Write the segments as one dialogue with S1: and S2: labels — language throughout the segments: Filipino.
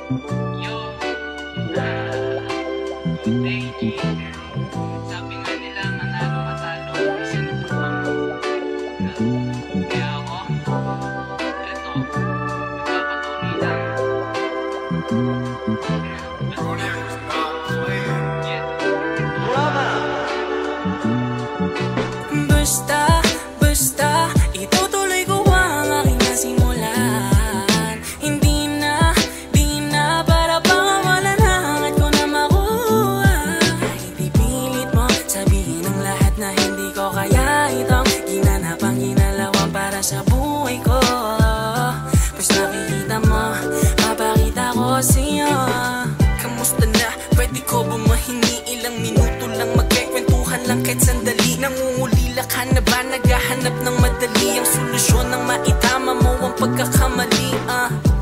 S1: Yo, good day, G. Sabi nga nila, manalo matalo, isa nito ang kaya ako, eto, magpapatuloy lang.
S2: Basta, basta, itutuloy ko ang aking nasimulan. Hindi na, di na, para pangawalan hangad ko na makuha. Hindi pilit mo sabihin ang lahat na hindi ko kaya. Itong ginanapang ginalawan para sa buhay ko. Pues nakikita mo, mapakita ko sa'yo. Kamusta na? Pwede ko ba mahingi ilang minuto lang magkikwentuhan lang kahit sandali? Nangungulila ka na ba? Naghahanap ng madali ang solusyon ng maitama mo ang pagkakamali.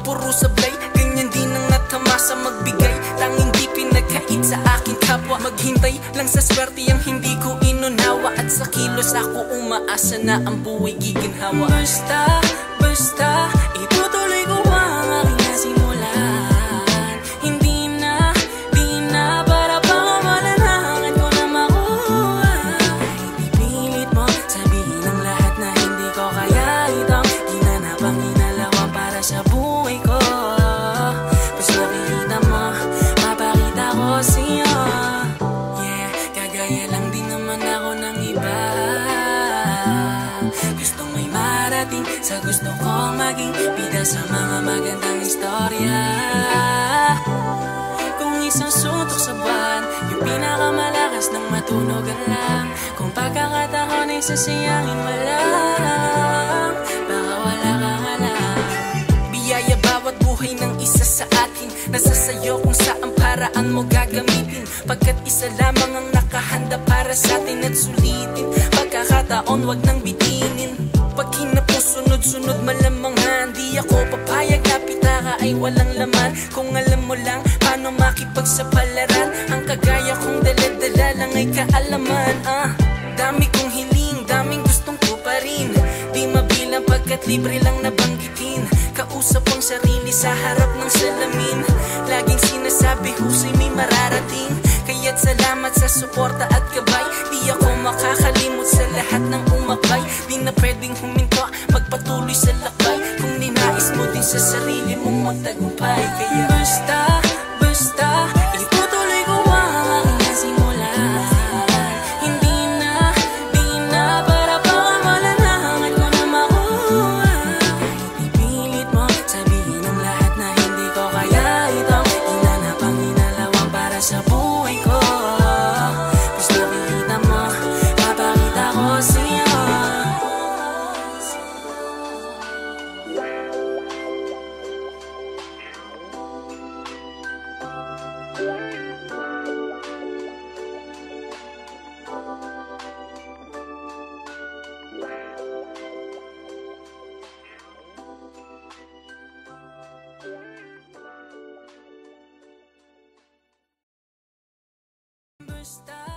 S2: Puro sablay, ganyan din ang natamasa magbigay. Tanging di pinagkait sa aking kapwa. Maghintay lang sa swerte ang hindi ko inunawa. At sa kilos ako umaasa na ang buhay giginhawa. Basta, basta, itutuloy ko ang aking nasimulan. Hindi na, di na, para pangawalan hangad ko na makuha. Hindi pilit mo sabihin ang lahat na hindi ko kaya. Itong ginanapang ginalawan para sa buhay ko. Pues makikita mo, mapakita ko sa'yo. Yeah, kagaya lang din naman ako ng iba. Gustong may marating sa gusto kong maging bida sa mga magandang istorya. Kung isang suntok sa buwan, yung pinakamalakas ng matunogan lang. Kung pagkakataon ay sasayangin mo lang, baka wala kang alam. Biyaya bawat buhay ng isa sa atin, nasa sayo kung saan paraan mo gagamitin. Pagkat isa lamang ang nakahanda para sa atin at sulitin. Pagkakataon wag nang bitinin. Pag hinapos sunod-sunod malamang hindi ako papayag na pitaka ay walang laman. Kung alam mo lang paano makipagsapalaran, ang kagaya kong dala-dala lang ay kaalaman. Dami kong hiling, daming gustong tuparin. Di mabilang pagkat libre lang nabanggitin. Kausap ang sarili sa harap ng salamin. Laging sinasabi husay may mararating. Kaya't salamat sa suporta at gabay. Di ako makakalimot sa lahat ng umakbay. Di na pwedeng huminto, magpatuloy sa lakbay. Kung ninais mo din sa sarili mong magtagumpay. Kaya basta, basta, itutuloy ko ang aking nasimulan. Hindi na, di na, para pangawalan hangad ko na makuha. Hindi pilit mo sabihin ang lahat na hindi ko kaya. Itong ginanapang ginalawan para sa buhay ko. Pues nakikita mo, mapakita ko sa'yo. Basta